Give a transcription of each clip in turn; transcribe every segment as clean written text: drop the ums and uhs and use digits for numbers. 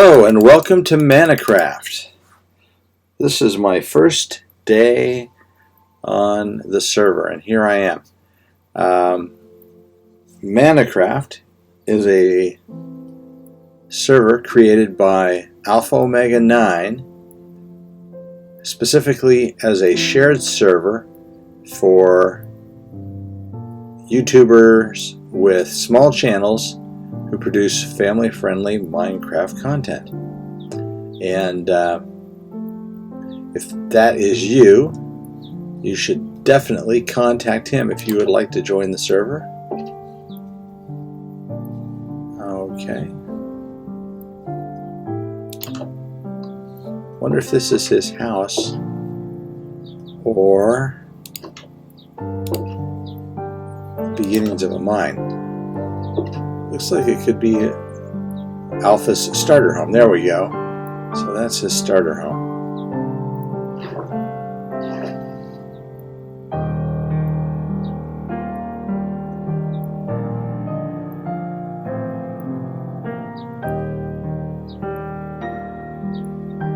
Hello and welcome to Manacraft. This is my first day on the server and here I am. Manacraft is a server created by Alpha Omega 9 specifically as a shared server for YouTubers with small channels who produce family-friendly Minecraft content. And if that is you, you should definitely contact him if you would like to join the server. Okay. Wonder if this is his house or beginnings of a mine. Looks like it could be Alpha's starter home. There we go. So that's his starter home.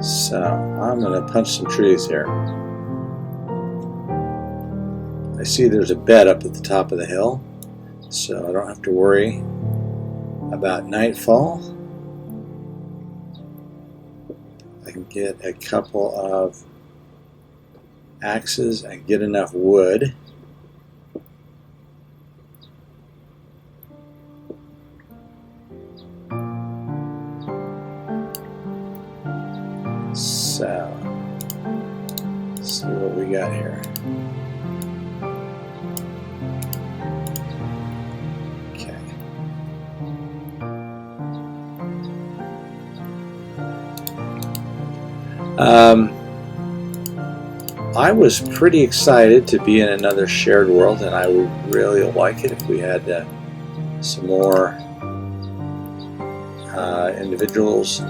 So I'm going to punch some trees here. I see there's a bed up at the top of the hill, so I don't have to worry about nightfall. I can get a couple of axes and get enough wood. So, let's see what we got here. I was pretty excited to be in another shared world, and I would really like it if we had some more individuals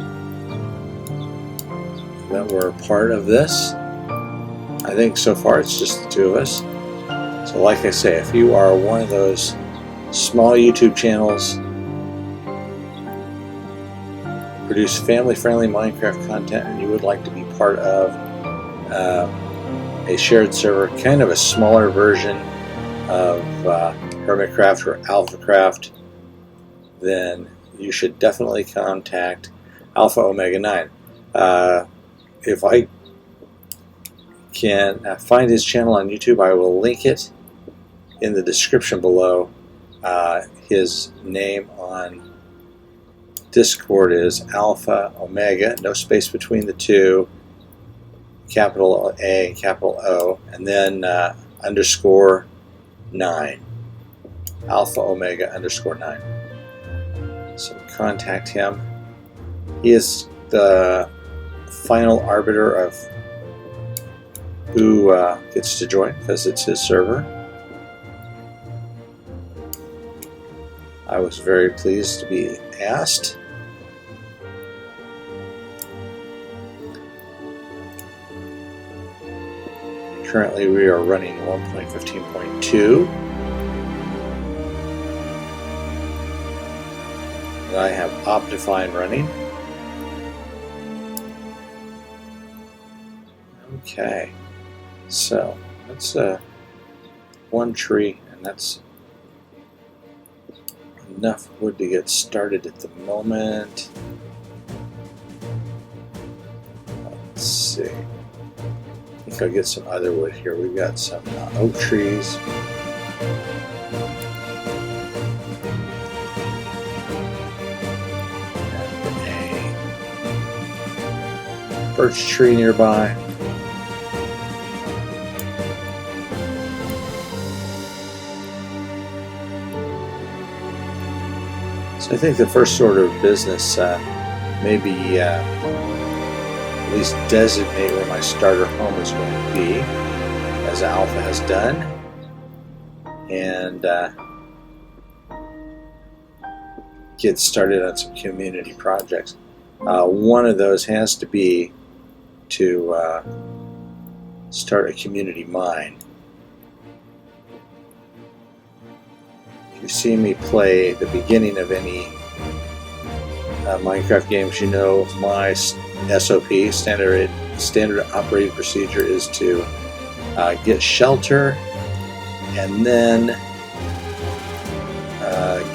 that were part of this. I think so far it's just the two of us. So like I say, if you are one of those small YouTube channels, produce family-friendly Minecraft content, and you would like to be part of a shared server, kind of a smaller version of Hermitcraft or AlphaCraft, then you should definitely contact Alpha Omega 9. If I can find his channel on YouTube, I will link it in the description below. His name on Discord is Alpha Omega, no space between the two, capital A and capital O, and then _9, Alpha Omega _9. So contact him. He is the final arbiter of who gets to join because it's his server. I was very pleased to be asked. Currently we are running 1.15.2 and I have Optifine running. Okay, so that's one tree, and that's enough wood to get started at the moment. Let's see. I think I'll get some other wood here. We've got some oak trees. And a birch tree nearby. So I think the first order of business maybe at least designate where my starter home is going to be, as Alpha has done, and get started on some community projects. One of those has to be to start a community mine. If you see me play the beginning of any Minecraft games, you know my SOP, standard operating procedure, is to get shelter and then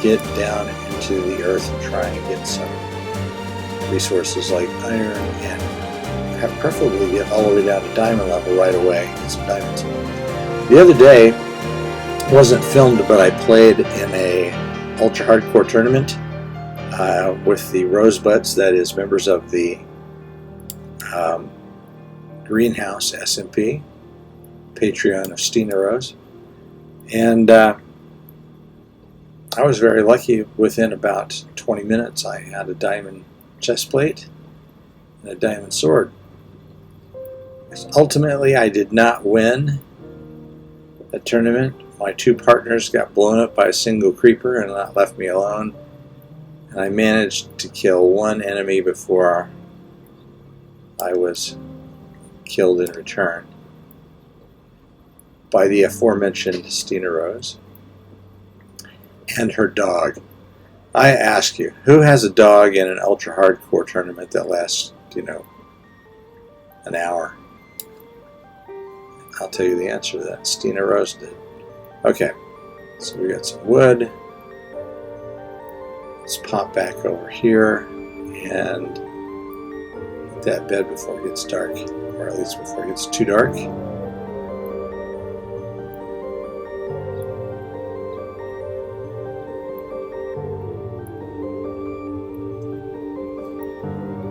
get down into the earth and try and get some resources like iron, and preferably get all the way down to diamond level right away. Get some diamonds. The other day, wasn't filmed, but I played in a ultra hardcore tournament with the Rosebuds, that is members of the Greenhouse SMP, Patreon of Stina Rose, and I was very lucky. Within about 20 minutes, I had a diamond chestplate and a diamond sword. Ultimately, I did not win the tournament. My two partners got blown up by a single creeper, and that left me alone. And I managed to kill one enemy before I was killed in return by the aforementioned Stina Rose and her dog. I ask you, who has a dog in an ultra hardcore tournament that lasts, an hour? I'll tell you the answer to that. Stina Rose did. Okay, so we got some wood. Let's pop back over here and get that bed before it gets dark, or at least before it gets too dark.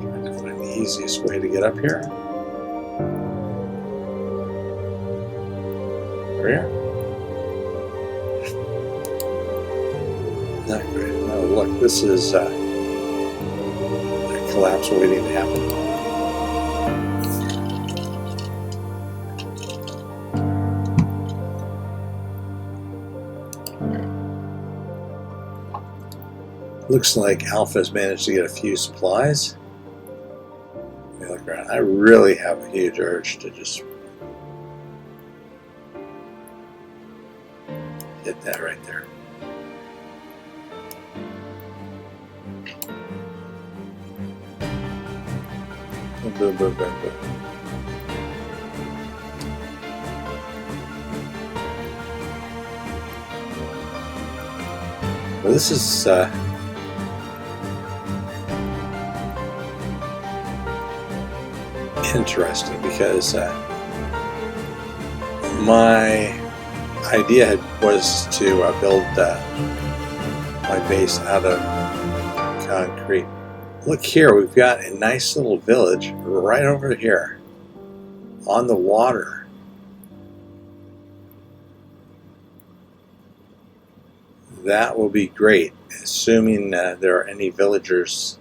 Trying to find the easiest way to get up here. Over here. Not great. Oh, look, this is a collapse waiting to happen. Looks like Alpha's managed to get a few supplies. Let me look around. I really have a huge urge to just hit that right there. Boom, boom, boom, boom. Well, this is interesting because my idea was to build my base out of concrete. Look here, we've got a nice little village right over here on the water. That will be great, assuming there are any villagers,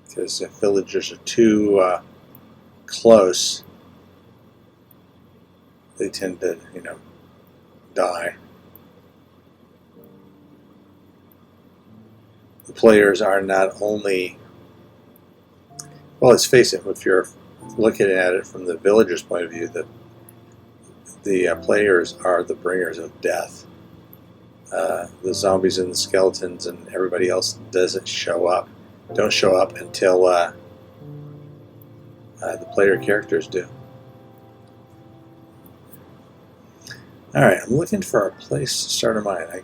because if villagers are too close, they tend to, die. The players are not only, well, let's face it, if you're looking at it from the villagers' point of view, the players are the bringers of death. The zombies and the skeletons and everybody else don't show up until the player characters do. Alright, I'm looking for a place to start a mine.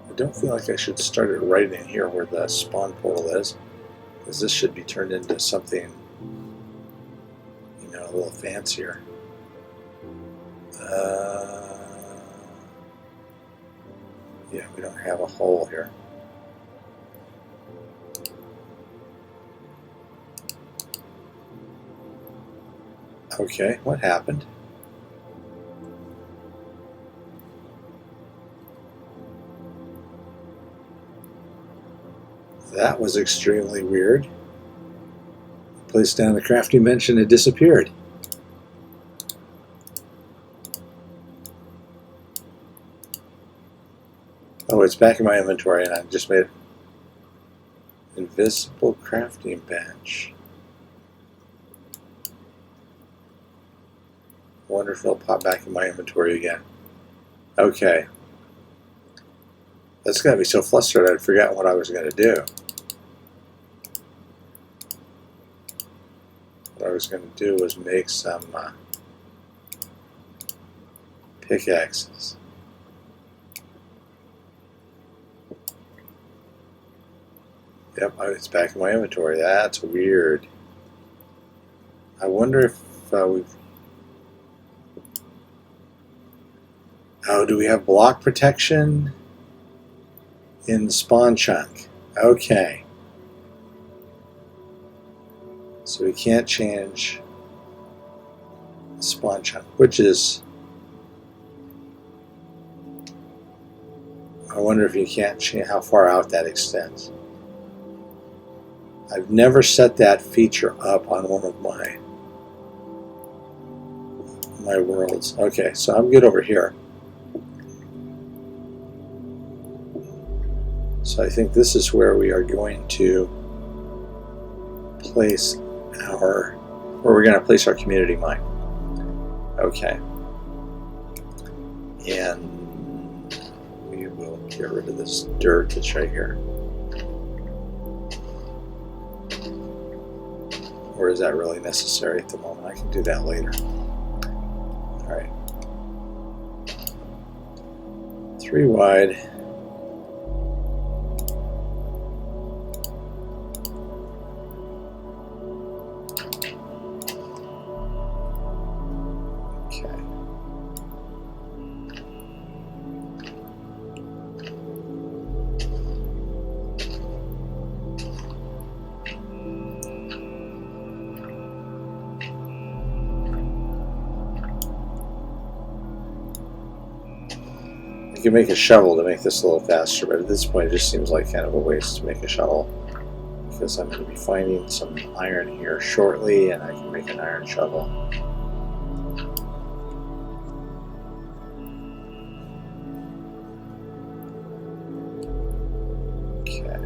I don't feel like I should start it right in here where the spawn portal is, because this should be turned into something, a little fancier. Yeah, we don't have a hole here. Okay, what happened? That was extremely weird. Placed down the crafting bench and it disappeared. Oh, it's back in my inventory and I just made it. Invisible crafting bench. wonder if it'll pop back in my inventory again. Okay. That's got me so flustered I'd forgotten what I was going to do. What I was going to do was make some pickaxes. Yep, it's back in my inventory. That's weird. I wonder if we've... Oh, do we have block protection in the spawn chunk? Okay. So we can't change the spawn chunk, which is... I wonder if you can't change how far out that extends. I've never set that feature up on one of my worlds. Okay, so I'm good over here. So I think this is where we are going to place where we're going to place our community mine. Okay. And we will get rid of this dirt that's right here. Or is that really necessary at the moment? I can do that later. All right. 3 wide. Okay. You can make a shovel to make this a little faster, but at this point it just seems like kind of a waste to make a shovel, because I'm going to be finding some iron here shortly, and I can make an iron shovel. Okay.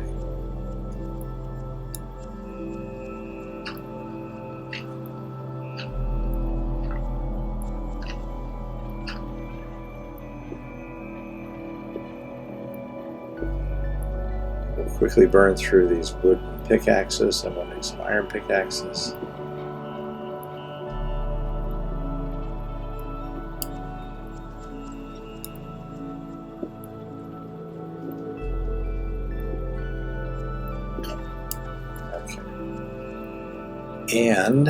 We'll quickly burn through these wooden pickaxes, and we'll make some iron pickaxes. Okay. And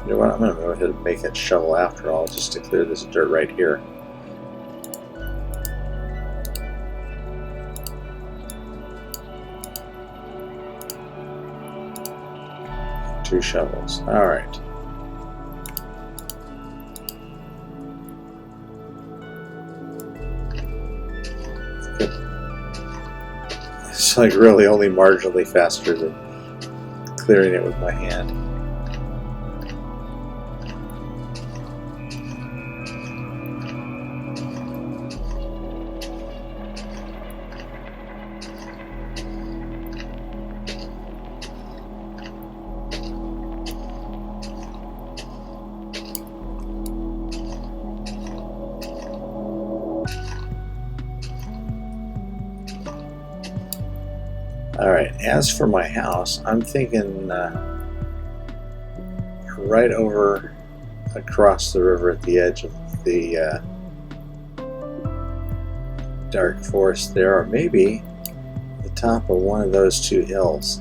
you know what? I'm going to go ahead and make that shovel after all, just to clear this dirt right here. Two shovels. All right. Good. It's like really only marginally faster than clearing it with my hand. Alright, as for my house, I'm thinking right over across the river at the edge of the dark forest there, or maybe the top of one of those two hills.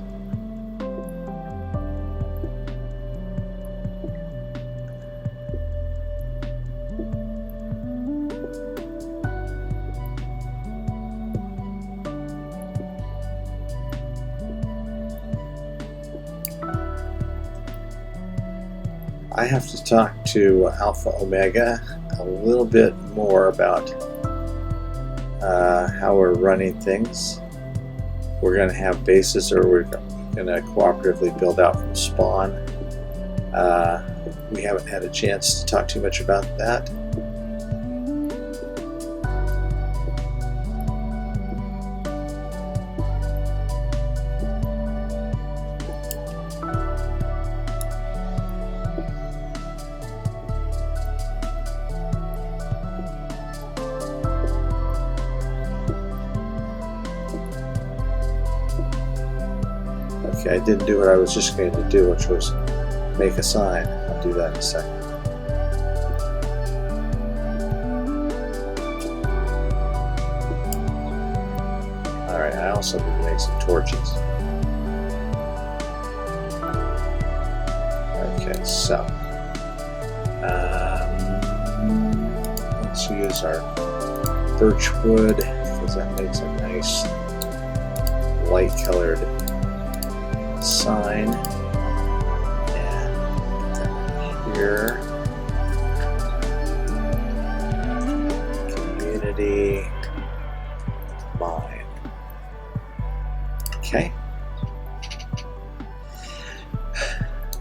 I have to talk to Alpha Omega a little bit more about how we're running things. We're going to have bases, or we're going to cooperatively build out from spawn. We haven't had a chance to talk too much about that. Okay, I didn't do what I was just going to do, which was make a sign. I'll do that in a second. Alright, I also need to make some torches. Okay, so let's use our birch wood because that makes a nice light colored sign. And put that here. Community mine. Okay.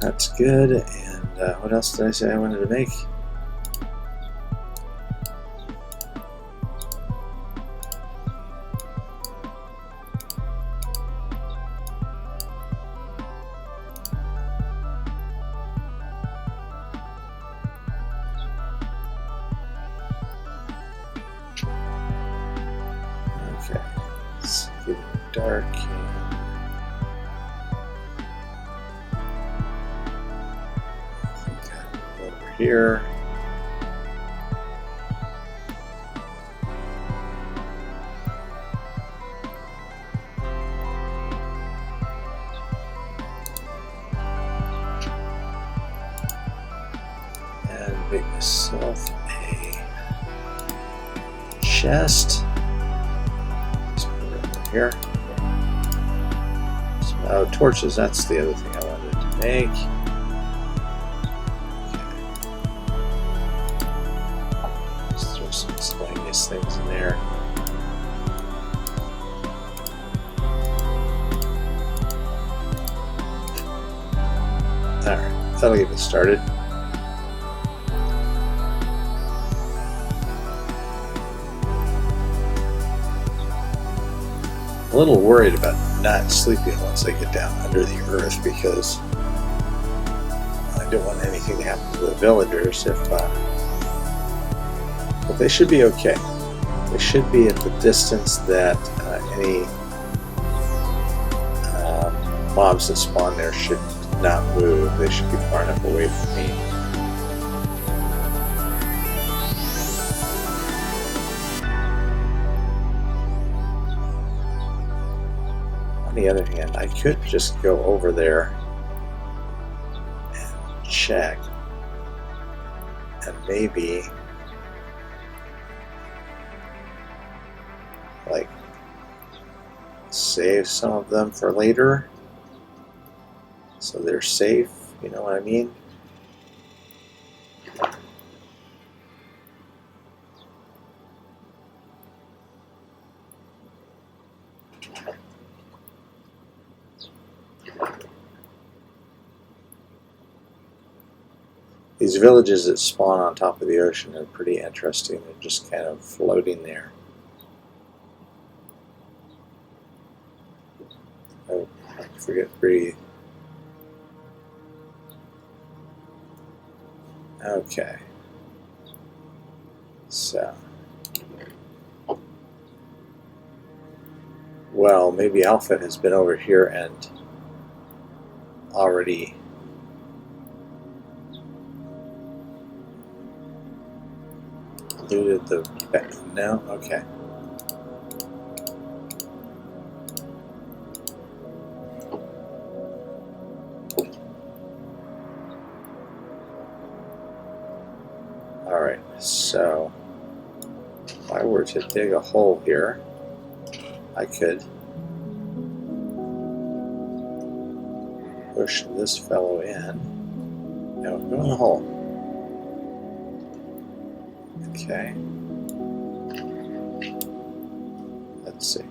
That's good. And what else did I say I wanted to make? Okay, it's getting dark here. Over here. And make myself a chest. Here. Some torches, that's the other thing I wanted to make. Okay. Just throw some miscellaneous things in there. Alright, that'll get me started. A little worried about not sleeping once I get down under the earth because I don't want anything to happen to the villagers. But they should be okay. They should be at the distance that any mobs that spawn there should not move. They should be far enough away from me. On the other hand, I could just go over there and check and maybe like save some of them for later so they're safe, you know what I mean? These villages that spawn on top of the ocean are pretty interesting. They're just kind of floating there. Oh, I forget to breathe. Okay. So. Well, maybe Alpha has been over here and already looted the... No? Okay. Alright, so if I were to dig a hole here, I could push this fellow in. No, go in the hole. Okay. Let's see.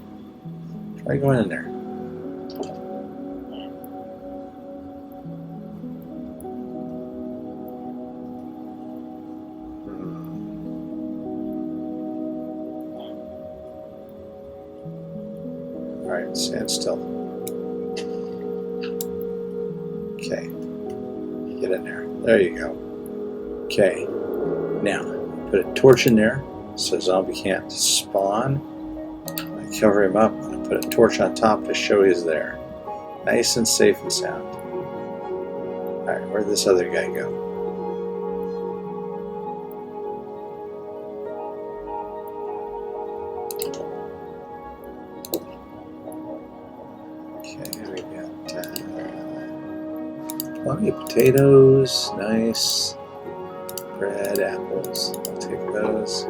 Try going in there. Alright, stand still. Okay. Get in there. There you go. Okay. Now, put a torch in there so zombie can't spawn. I cover him up and put a torch on top to show he's there. Nice and safe and sound. Alright, where'd this other guy go? Okay, we got plenty of potatoes. Nice. Bread, apples. I'll take those.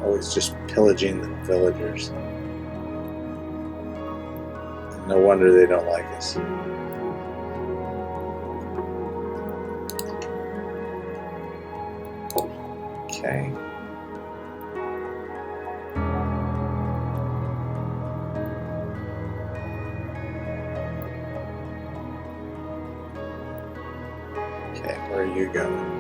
Always just pillaging the villagers. No wonder they don't like us. Okay. Okay, where are you going?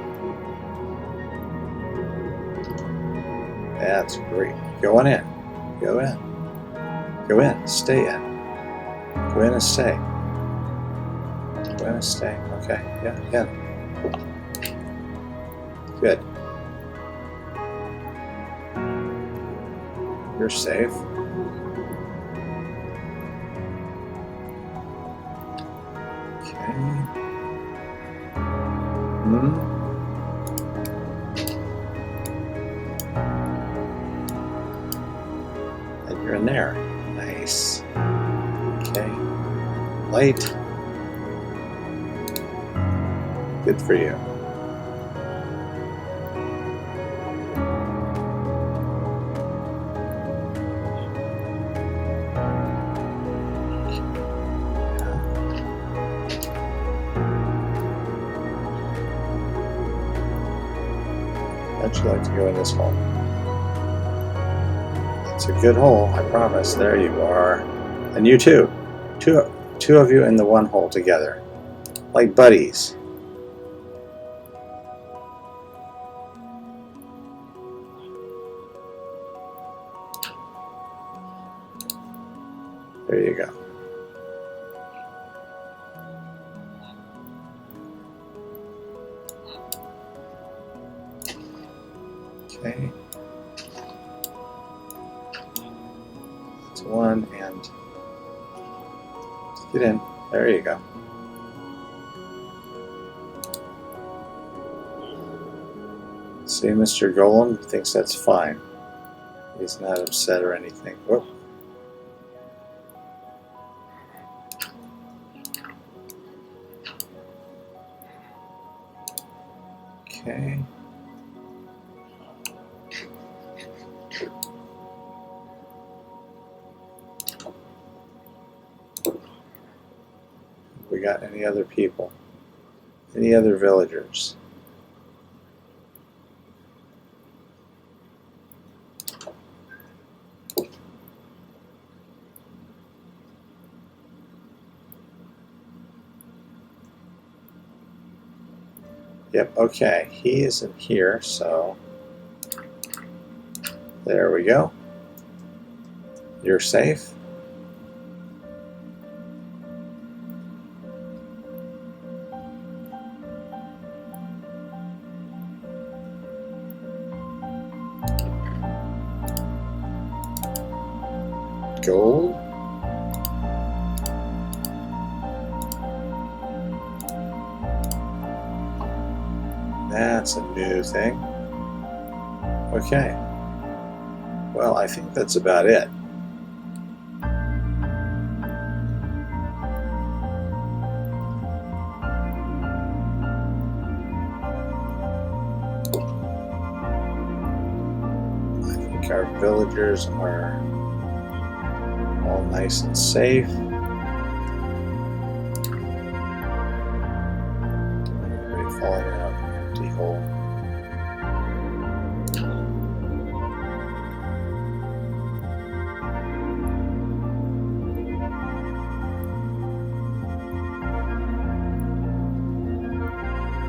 That's great. Go on in. Go in. Go in. Stay in. Go in and stay. Go in and stay. Okay. Yeah, in. Good. You're safe. Okay. And you're in there. Nice. Okay. Light. Good for you. How'd you like to go in this hole? It's a good hole, I promise. There you are. And you too. Two of you in the one hole together. Like buddies. There you go. Okay. That's one, and get in. There you go. See, Mr. Golem thinks that's fine. He's not upset or anything. Whoop. Okay. We got any other people? Any other villagers? Yep, okay. He isn't here, so there we go. You're safe. Gold. That's a new thing. Okay. Well, I think that's about it. I think our villagers are all nice and safe. Everybody falling in an empty hole.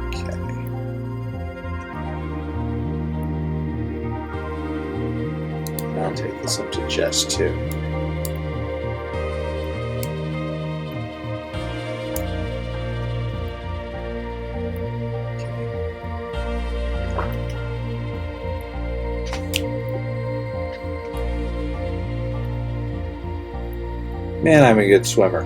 Okay. I'll take this up to Jess too. Man, I'm a good swimmer.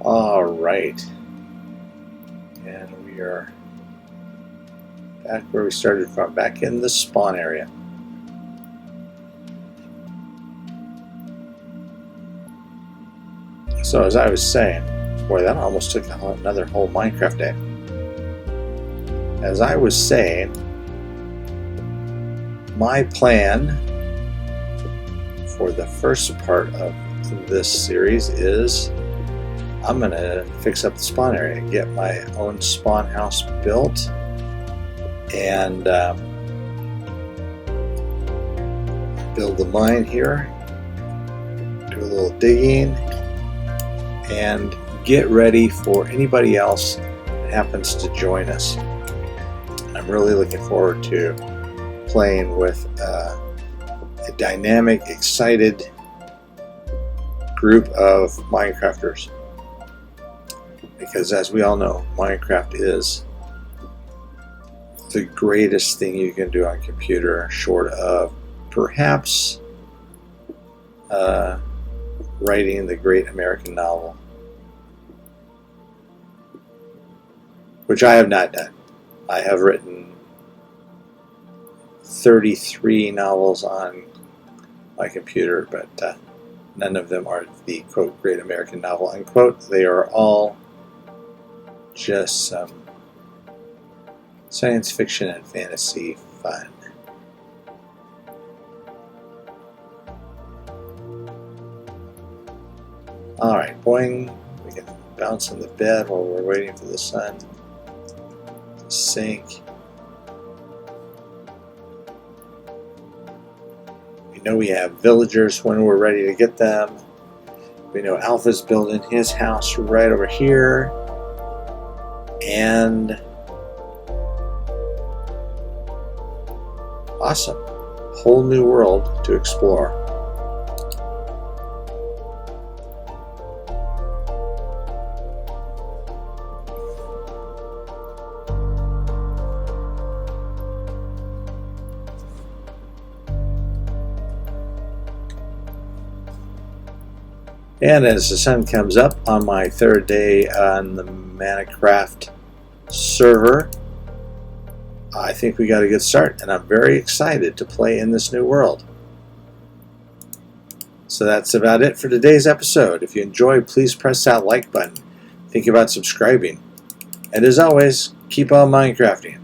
All right, and we are back where we started from, back in the spawn area. So as I was saying, boy, that almost took another whole Minecraft day. As I was saying, my plan for the first part of this series is I'm going to fix up the spawn area, get my own spawn house built, and build the mine here, do a little digging, and get ready for anybody else that happens to join us. I'm really looking forward to playing with a dynamic, excited group of Minecrafters. Because as we all know, Minecraft is the greatest thing you can do on computer, short of perhaps writing the great American novel, which I have not done. I have written 33 novels on my computer, but none of them are the, quote, great American novel, unquote. They are all just some science fiction and fantasy fun. Alright, boing. We can bounce in the bed while we're waiting for the sun to sink. We know we have villagers when we're ready to get them. We know Alpha's building his house right over here. And awesome. Whole new world to explore. And as the sun comes up on my third day on the Manacraft server, I think we got a good start, and I'm very excited to play in this new world. So that's about it for today's episode. If you enjoyed, please press that like button. Think about subscribing. And as always, keep on Minecrafting.